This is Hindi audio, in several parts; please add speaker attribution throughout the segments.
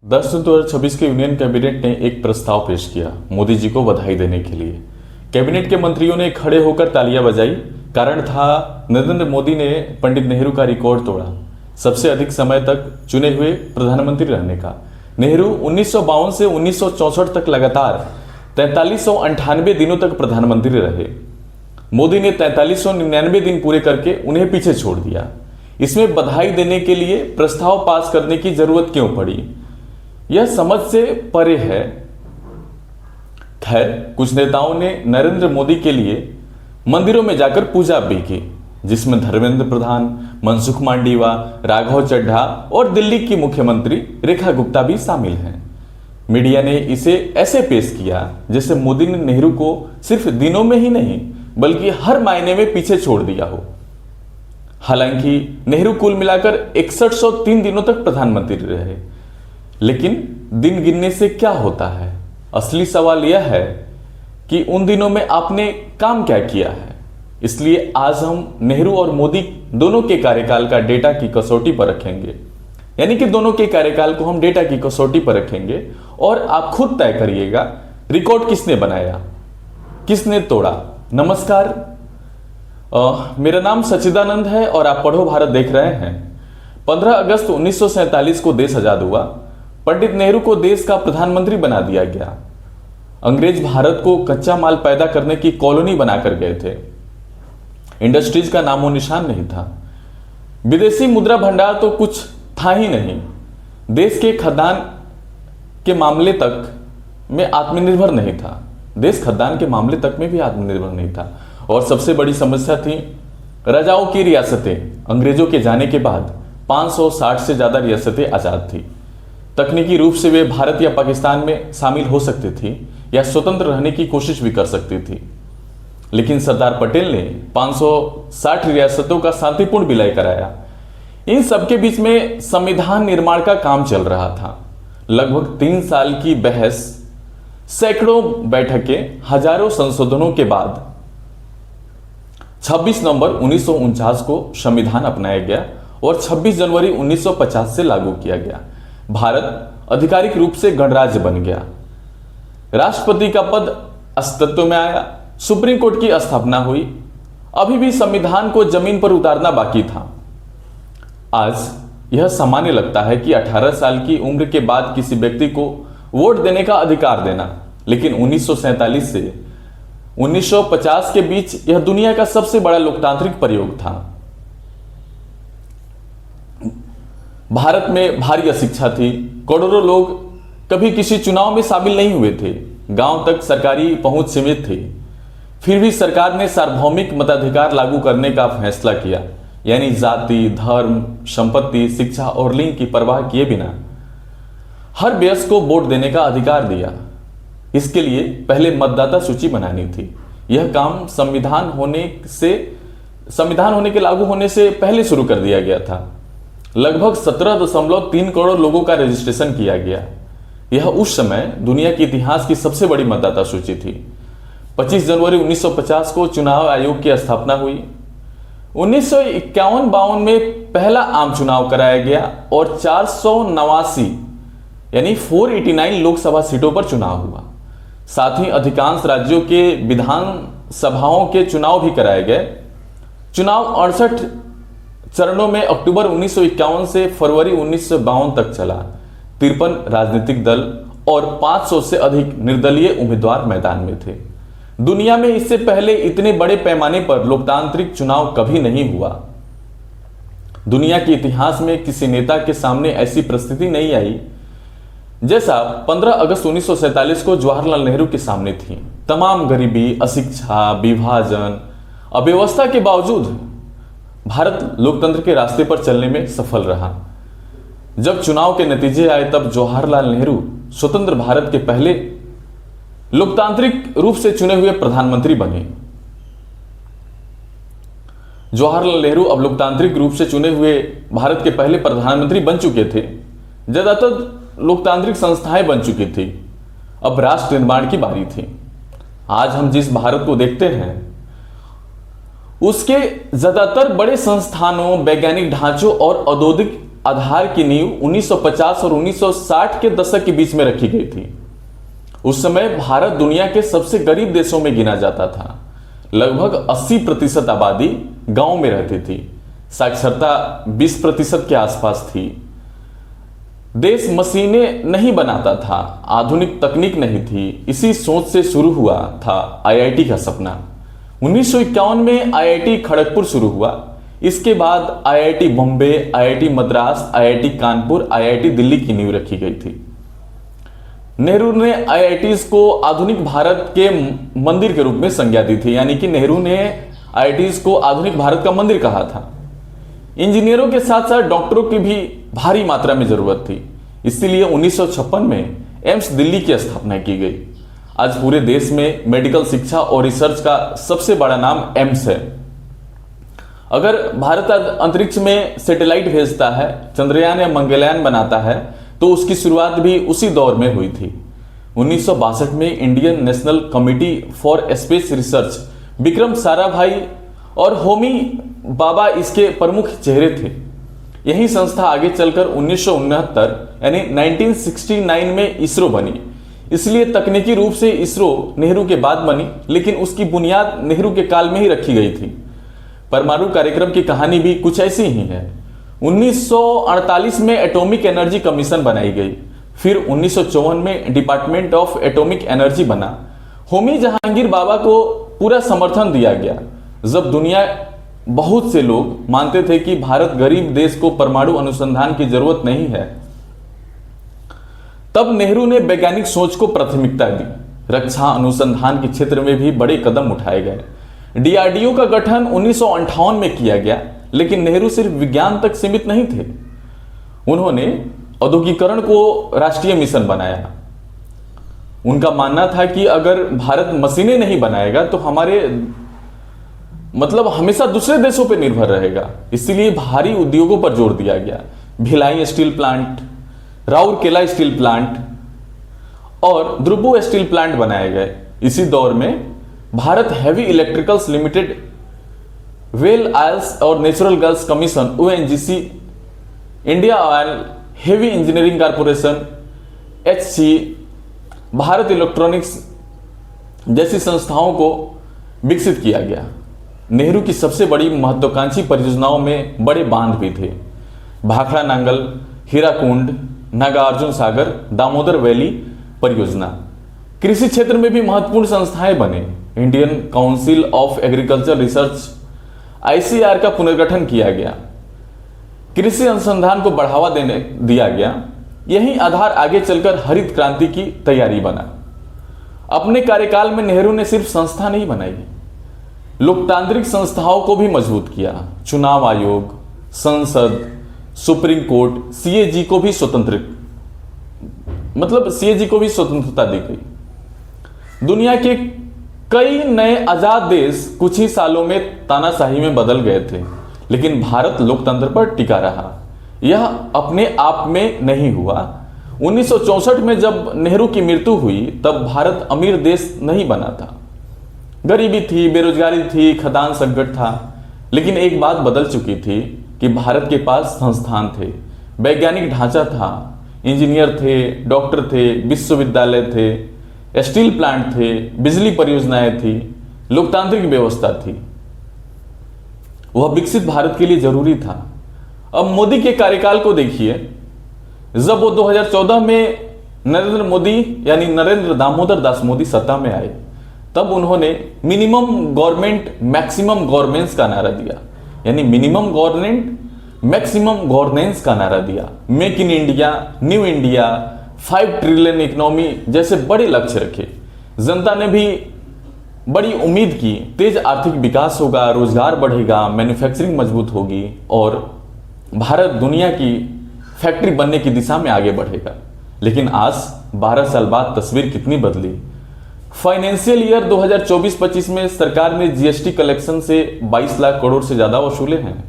Speaker 1: 10 जून 2026 के यूनियन कैबिनेट ने एक प्रस्ताव पेश किया मोदी जी को बधाई देने के लिए। कैबिनेट के मंत्रियों ने खड़े होकर तालियां बजाई। कारण था नरेंद्र मोदी ने पंडित नेहरू का रिकॉर्ड तोड़ा, सबसे अधिक समय तक चुने हुए प्रधानमंत्री रहने का। नेहरू 1952 से 1964 तक लगातार 4398 दिनों तक प्रधानमंत्री रहे। मोदी ने 4399 दिन पूरे करके उन्हें पीछे छोड़ दिया। इसमें बधाई देने के लिए प्रस्ताव पास करने की जरूरत क्यों पड़ी, यह समझ से परे है। खैर, कुछ नेताओं ने नरेंद्र मोदी के लिए मंदिरों में जाकर पूजा भी की, जिसमें धर्मेंद्र प्रधान, मनसुख मांडविया, राघव चड्ढा और दिल्ली की मुख्यमंत्री रेखा गुप्ता भी शामिल हैं। मीडिया ने इसे ऐसे पेश किया जैसे मोदी ने नेहरू को सिर्फ दिनों में ही नहीं बल्कि हर मायने में पीछे छोड़ दिया हो। हालांकि नेहरू कुल मिलाकर 6103 दिनों तक प्रधानमंत्री रहे, लेकिन दिन गिनने से क्या होता है? असली सवाल यह है कि उन दिनों में आपने काम क्या किया है। इसलिए आज हम नेहरू और मोदी दोनों के कार्यकाल का डेटा की कसौटी पर रखेंगे, यानी कि दोनों के कार्यकाल को हम डेटा की कसौटी पर रखेंगे और आप खुद तय करिएगा रिकॉर्ड किसने बनाया, किसने तोड़ा। नमस्कार, मेरा नाम सच्चिदानंद है और आप पढ़ो भारत देख रहे हैं। 15 अगस्त 1947 को देश आजाद हुआ। पंडित नेहरू को देश का प्रधानमंत्री बना दिया गया। अंग्रेज भारत को कच्चा माल पैदा करने की कॉलोनी बनाकर गए थे। इंडस्ट्रीज का नामो निशान नहीं था। विदेशी मुद्रा भंडार तो कुछ था ही नहीं। देश के खदान के मामले तक में आत्मनिर्भर नहीं था। देश खदान के मामले तक में भी आत्मनिर्भर नहीं था। और सबसे बड़ी समस्या थी राजाओं की रियासतें। अंग्रेजों के जाने के बाद 560 से ज्यादा रियासतें आजाद थी। तकनीकी रूप से वे भारत या पाकिस्तान में शामिल हो सकती थी या स्वतंत्र रहने की कोशिश भी कर सकती थी, लेकिन सरदार पटेल ने 560 रियासतों का शांतिपूर्ण विलय कराया। इन सबके बीच में संविधान निर्माण का काम चल रहा था। लगभग 3 साल की बहस, सैकड़ों बैठकें, हजारों संशोधनों के बाद 26 नवंबर 1949 को संविधान अपनाया गया और 26 जनवरी 1950 से लागू किया गया। भारत आधिकारिक रूप से गणराज्य बन गया। राष्ट्रपति का पद अस्तित्व में आया। सुप्रीम कोर्ट की स्थापना हुई। अभी भी संविधान को जमीन पर उतारना बाकी था। आज यह सामान्य लगता है कि 18 साल की उम्र के बाद किसी व्यक्ति को वोट देने का अधिकार देना, लेकिन 1947 से 1950 के बीच यह दुनिया का सबसे बड़ा लोकतांत्रिक प्रयोग था। भारत में भारी अशिक्षा थी। करोड़ों लोग कभी किसी चुनाव में शामिल नहीं हुए थे। गांव तक सरकारी पहुंच सीमित थी। फिर भी सरकार ने सार्वभौमिक मताधिकार लागू करने का फैसला किया, यानी जाति, धर्म, संपत्ति, शिक्षा और लिंग की परवाह किए बिना हर वयस्क को वोट देने का अधिकार दिया। इसके लिए पहले मतदाता सूची बनानी थी। यह काम संविधान होने के लागू होने से पहले शुरू कर दिया गया था। लगभग 17.3 करोड़ लोगों का रजिस्ट्रेशन किया गया। यह उस समय दुनिया के इतिहास की सबसे बड़ी मतदाता सूची थी। 25 जनवरी 1950 को चुनाव आयोग की स्थापना हुई। 1951-52 में पहला आम चुनाव कराया गया और 489 यानी 489 लोकसभा सीटों पर चुनाव हुआ। साथ ही अधिकांश राज्यों के विधान सभाओं के चुनाव भी कराए गए। चुनाव 68 चरणों में अक्टूबर 1951 से फरवरी 1952 तक चला। 53 राजनीतिक दल और 500 से अधिक निर्दलीय उम्मीदवार मैदान में थे। दुनिया में इससे पहले इतने बड़े पैमाने पर लोकतांत्रिक चुनाव कभी नहीं हुआ। दुनिया के इतिहास में किसी नेता के सामने ऐसी परिस्थिति नहीं आई जैसा 15 अगस्त 1947 को जवाहरलाल नेहरू के सामने थी। तमाम गरीबी, अशिक्षा, विभाजन, अव्यवस्था के बावजूद भारत लोकतंत्र के रास्ते पर चलने में सफल रहा। जब चुनाव के नतीजे आए तब जवाहरलाल नेहरू स्वतंत्र भारत के पहले लोकतांत्रिक रूप से चुने हुए प्रधानमंत्री बने। जवाहरलाल नेहरू अब लोकतांत्रिक रूप से चुने हुए भारत के पहले प्रधानमंत्री बन चुके थे। ज्यादातर लोकतांत्रिक संस्थाएं बन चुकी थी। अब राष्ट्र निर्माण की बारी थी। आज हम जिस भारत को देखते हैं उसके ज्यादातर बड़े संस्थानों, वैज्ञानिक ढांचों और औद्योगिक आधार की नींव 1950 और 1960 के दशक के बीच में रखी गई थी। उस समय भारत दुनिया के सबसे गरीब देशों में गिना जाता था। लगभग 80% आबादी गांव में रहती थी। साक्षरता 20% के आसपास थी। देश मशीनें नहीं बनाता था, आधुनिक तकनीक नहीं थी। इसी सोच से शुरू हुआ था आईआईटी का सपना। 1951 में आईआईटी खड़गपुर शुरू हुआ। इसके बाद IIT Bombay, IIT Madras, IIT Kanpur, IIT Delhi की नींव रखी गई थी। नेहरू ने आईआईटीज को आधुनिक भारत के मंदिर के रूप में संज्ञा दी थी, यानी कि नेहरू ने आईआईटीज को आधुनिक भारत का मंदिर कहा था। इंजीनियरों के साथ साथ डॉक्टरों की भी भारी मात्रा में जरूरत थी, इसीलिए 1956 में एम्स दिल्ली की स्थापना की गई। आज पूरे देश में मेडिकल शिक्षा और रिसर्च का सबसे बड़ा नाम एम्स है। अगर भारत अंतरिक्ष में सैटेलाइट भेजता है, चंद्रयान या मंगलयान बनाता है, तो उसकी शुरुआत भी उसी दौर में हुई थी। 1962 में Indian national committee for space research, Vikram Sarabhai और होमी बाबा इसके प्रमुख चेहरे थे। यही संस्था आगे चलकर 1969 यानी 1969 में इसरो बनी। इसलिए तकनीकी रूप से इसरो नेहरू के बाद बनी, लेकिन उसकी बुनियाद नेहरू के काल में ही रखी गई थी। परमाणु कार्यक्रम की कहानी भी कुछ ऐसी ही है। 1948 में एटॉमिक एनर्जी कमीशन बनाई गई। फिर 1954 में डिपार्टमेंट ऑफ एटॉमिक एनर्जी बना। होमी जहांगीर बाबा को पूरा समर्थन दिया गया। जब दुनिया बहुत से लोग मानते थे कि भारत गरीब देश को परमाणु अनुसंधान की जरूरत नहीं है, तब नेहरू ने वैज्ञानिक सोच को प्राथमिकता दी। रक्षा अनुसंधान के क्षेत्र में भी बड़े कदम उठाए गए। डीआरडीओ का गठन 1958 में किया गया, लेकिन नेहरू सिर्फ विज्ञान तक सीमित नहीं थे। उन्होंने औद्योगिकरण को राष्ट्रीय मिशन बनाया। उनका मानना था कि अगर भारत मशीनें नहीं बनाएगा तो हमेशा दूसरे देशों पर निर्भर रहेगा। इसलिए भारी उद्योगों पर जोर दिया गया। Bhilai steel plant, Rourkela steel plant और ध्रुव स्टील प्लांट बनाए गए। इसी दौर में Bharat heavy electricals limited, well oils और natural gas commission ONGC, India oil, heavy engineering corporation HC, Bharat electronics जैसी संस्थाओं को विकसित किया गया। नेहरू की सबसे बड़ी महत्वाकांक्षी परियोजनाओं में बड़े बांध भी थे। भाखड़ा नांगल, हीराकुंड, नागार्जुन सागर, दामोदर वैली परियोजना। कृषि क्षेत्र में भी महत्वपूर्ण संस्थाएं बने। Indian council of agriculture research ICR का पुनर्गठन किया गया। कृषि अनुसंधान को बढ़ावा दिया गया। यही आधार आगे चलकर हरित क्रांति की तैयारी बना। अपने कार्यकाल में नेहरू ने सिर्फ संस्था नहीं बनाई, लोकतांत्रिक संस्थाओं को भी मजबूत किया। चुनाव आयोग, संसद, सुप्रीम कोर्ट, सीएजी को भी स्वतंत्रता दी गई। दुनिया के कई नए आजाद देश कुछ ही सालों में तानाशाही में बदल गए थे, लेकिन भारत लोकतंत्र पर टिका रहा। यह अपने आप में नहीं हुआ। 1964 में जब नेहरू की मृत्यु हुई, तब भारत अमीर देश नहीं बना था। गरीबी थी, बेरोजगारी थी, खदान संकट था। लेकिन एक बात बदल चुकी थी कि भारत के पास संस्थान थे, वैज्ञानिक ढांचा था, इंजीनियर थे, डॉक्टर थे, विश्वविद्यालय थे, स्टील प्लांट थे, बिजली परियोजनाएं थी, लोकतांत्रिक व्यवस्था थी। वह विकसित भारत के लिए जरूरी था। अब मोदी के कार्यकाल को देखिए। जब वो 2014 में नरेंद्र मोदी यानी नरेंद्र दामोदर दास मोदी सत्ता में आए, तब उन्होंने मिनिमम गवर्नमेंट मैक्सिमम गवर्नेंस का नारा दिया, यानी मिनिमम गवर्नमेंट मैक्सिमम गवर्नेंस का नारा दिया। Make in India, new India, 5 trillion economy जैसे बड़े लक्ष्य रखे। जनता ने भी बड़ी उम्मीद की, तेज आर्थिक विकास होगा, रोजगार बढ़ेगा, मैन्युफैक्चरिंग मजबूत होगी और भारत दुनिया की फैक्ट्री बनने की दिशा में आगे बढ़ेगा। लेकिन आज 12 साल बाद तस्वीर कितनी बदली। फाइनेंशियल ईयर 2024-25 में सरकार ने जीएसटी कलेक्शन से 22 लाख करोड़ से ज्यादा वसूले हैं।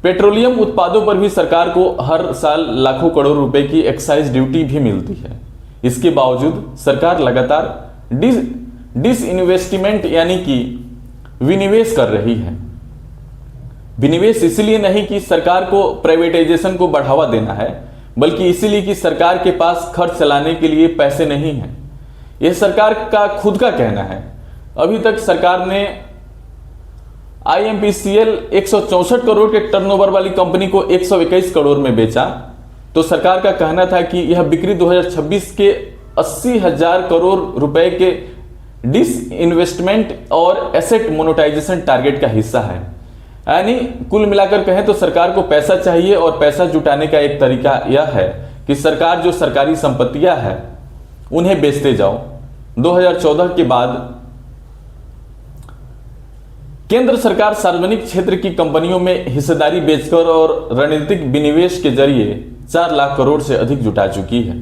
Speaker 1: पेट्रोलियम उत्पादों पर भी सरकार को हर साल लाखों करोड़ रुपए की एक्साइज ड्यूटी भी मिलती है। इसके बावजूद सरकार लगातार डिसइन्वेस्टमेंट यानी कि विनिवेश कर रही है। विनिवेश इसलिए नहीं कि सरकार को प्राइवेटाइजेशन को बढ़ावा देना है, बल्कि इसीलिए कि सरकार के पास खर्च चलाने के लिए पैसे नहीं हैं। यह सरकार का खुद का कहना है। अभी तक सरकार ने IMPCL 164 करोड़ के टर्नओवर वाली कंपनी को 121 करोड़ में बेचा। तो सरकार का कहना था कि यह बिक्री 2026 के 80,000 करोड़ रुपए के डिसइन्वेस्टमेंट और एसेट मोनेटाइजेशन टारगेट का हिस्सा है। यानी कुल मिलाकर कहें तो सरकार को पैसा चाहिए और पैसा जुटाने का एक तरीका यह है कि सरकार जो सरकारी संपत्तियां हैं उन्हें बेचते जाओ। 2014 के बाद केंद्र सरकार सार्वजनिक क्षेत्र की कंपनियों में हिस्सेदारी बेचकर और रणनीतिक विनिवेश के जरिए 4 लाख करोड़ से अधिक जुटा चुकी है।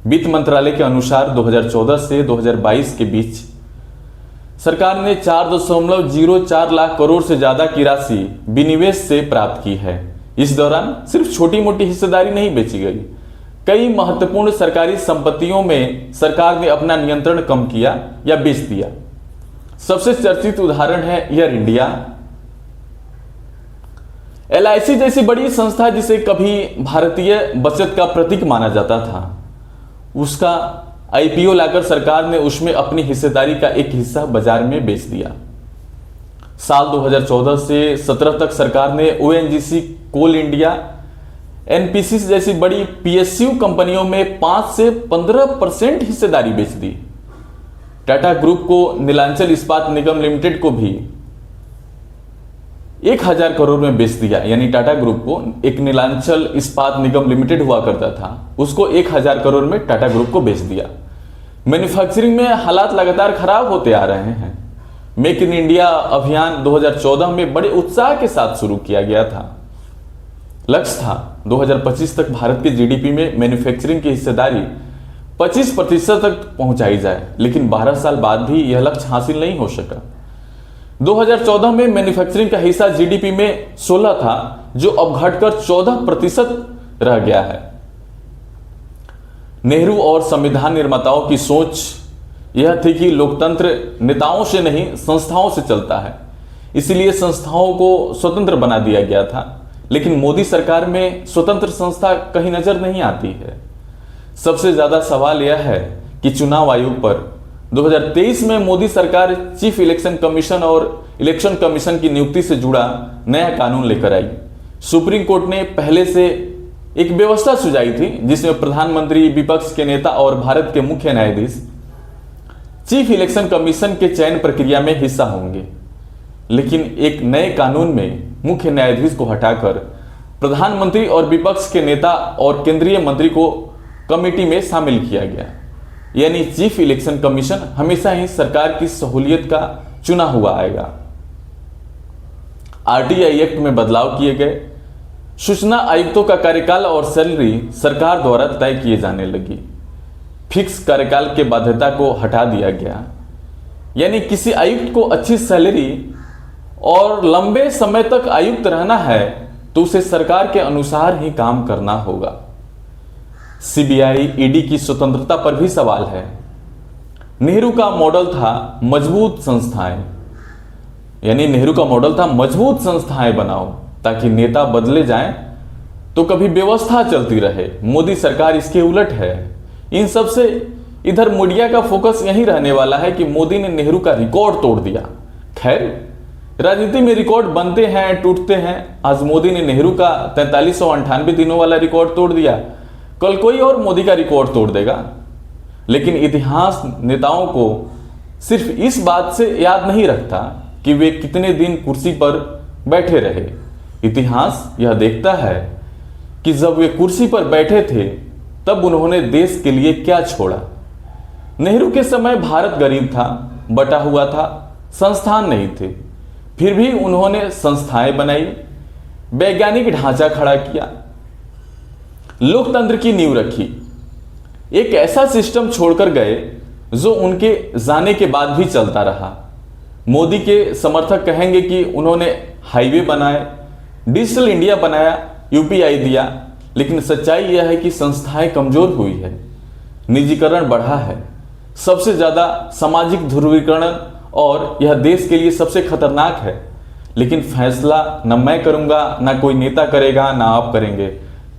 Speaker 1: वित्त मंत्रालय के अनुसार 2014 से 2022 के बीच सरकार ने 4.04 लाख करोड़ से ज्यादा की राशि विनिवेश से प्राप्त की है। इस दौरान सिर्फ छोटी मोटी हिस्सेदारी नहीं बेची गई, कई महत्वपूर्ण सरकारी संपत्तियों में सरकार ने अपना नियंत्रण कम किया या बेच दिया। सबसे चर्चित उदाहरण है एयर इंडिया। LIC जैसी बड़ी संस्था जिसे कभी भारतीय बचत का प्रतीक माना जाता था, उसका IPO लाकर सरकार ने उसमें अपनी हिस्सेदारी का एक हिस्सा बाजार में बेच दिया। साल 2014 से 17 तक सरकार ने ONGC, कोल इंडिया, NPC जैसी बड़ी PSU कंपनियों में 5 से 15% हिस्सेदारी बेच दी। टाटा ग्रुप को नीलांचल इस्पात निगम लिमिटेड को भी 1000 करोड़ में बेच दिया। यानी टाटा ग्रुप को एक नीलांचल इस्पात निगम लिमिटेड हुआ करता था, उसको 1000 करोड़ में टाटा ग्रुप को बेच दिया। मैन्युफैक्चरिंग में हालात लगातार खराब होते आ रहे हैं। मेक इन इंडिया अभियान 2014 में बड़े उत्साह के साथ शुरू किया गया था। लक्ष्य था 2025 तक भारत के GDP में मैन्युफैक्चरिंग की हिस्सेदारी 25% तक पहुंचाई जाए, लेकिन 12 साल बाद भी यह लक्ष्य हासिल नहीं हो सका। 2014 में मैन्युफैक्चरिंग का हिस्सा GDP में 16 था, जो अब घटकर 14% रह गया है। नेहरू और संविधान निर्माताओं की सोच यह थी कि लोकतंत्र नेताओं से नहीं संस्थाओं से चलता है, इसलिए संस्थाओं को स्वतंत्र बना दिया गया था। लेकिन मोदी सरकार में स्वतंत्र संस्था कहीं नजर नहीं आती है। सबसे ज्यादा सवाल यह है कि चुनाव आयोग पर 2023 में मोदी सरकार चीफ इलेक्शन कमीशन और इलेक्शन कमीशन की नियुक्ति से जुड़ा नया कानून लेकर आई। सुप्रीम कोर्ट ने पहले से एक व्यवस्था सुझाई थी जिसमें प्रधानमंत्री, विपक्ष के नेता और भारत के मुख्य न्यायाधीश चीफ इलेक्शन कमीशन के चयन प्रक्रिया में हिस्सा होंगे। लेकिन एक नए कानून में मुख्य न्यायाधीश को हटाकर प्रधानमंत्री और विपक्ष के नेता और केंद्रीय मंत्री को कमेटी में शामिल किया गया। यानी चीफ इलेक्शन कमीशन हमेशा ही सरकार की सहूलियत का चुना हुआ आएगा। RTI एक्ट में बदलाव किए गए। सूचना आयुक्तों का कार्यकाल और सैलरी सरकार द्वारा तय किए जाने लगी। फिक्स कार्यकाल के बाध्यता को हटा दिया गया। यानी किसी आयुक्त को अच्छी सैलरी और लंबे समय तक आयुक्त रहना है तो उसे सरकार के अनुसार ही काम करना होगा। CBI, ED की स्वतंत्रता पर भी सवाल है। नेहरू का मॉडल था मजबूत संस्थाएं, यानी नेहरू का मॉडल था मजबूत संस्थाएं बनाओ ताकि नेता बदले जाएं तो कभी व्यवस्था चलती रहे। मोदी सरकार इसके उलट है। इन सब से इधर मीडिया का फोकस यही रहने वाला है कि मोदी ने नेहरू का रिकॉर्ड तोड़ दिया। खैर, राजनीति में रिकॉर्ड बनते हैं, टूटते हैं। आज मोदी ने नेहरू का 4398 दिनों वाला रिकॉर्ड तोड़ दिया, कल कोई और मोदी का रिकॉर्ड तोड़ देगा। लेकिन इतिहास नेताओं को सिर्फ इस बात से याद नहीं रखता कि वे कितने दिन कुर्सी पर बैठे रहे। इतिहास यह देखता है कि जब वे कुर्सी पर बैठे थे तब उन्होंने देश के लिए क्या छोड़ा। नेहरू के समय भारत गरीब था, बटा हुआ था, संस्थान नहीं थे। फिर भी उन्होंने संस्थाएं बनाई, वैज्ञानिक ढांचा खड़ा किया, लोकतंत्र की नींव रखी। एक ऐसा सिस्टम छोड़कर गए जो उनके जाने के बाद भी चलता रहा। मोदी के समर्थक कहेंगे कि उन्होंने हाईवे बनाए, डिजिटल इंडिया बनाया, UPI दिया, लेकिन सच्चाई यह है कि संस्थाएं कमजोर हुई है, निजीकरण बढ़ा है, सबसे ज्यादा सामाजिक ध्रुवीकरण, और यह देश के लिए सबसे खतरनाक है। लेकिन फैसला न मैं करूंगा, ना कोई नेता करेगा, ना आप करेंगे।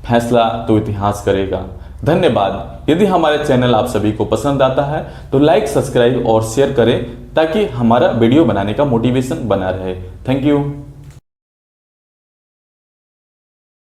Speaker 1: फैसला तो इतिहास करेगा। धन्यवाद। यदि हमारे चैनल आप सभी को पसंद आता है तो लाइक, सब्सक्राइब और शेयर करें ताकि हमारा वीडियो बनाने का मोटिवेशन बना रहे। Thank you.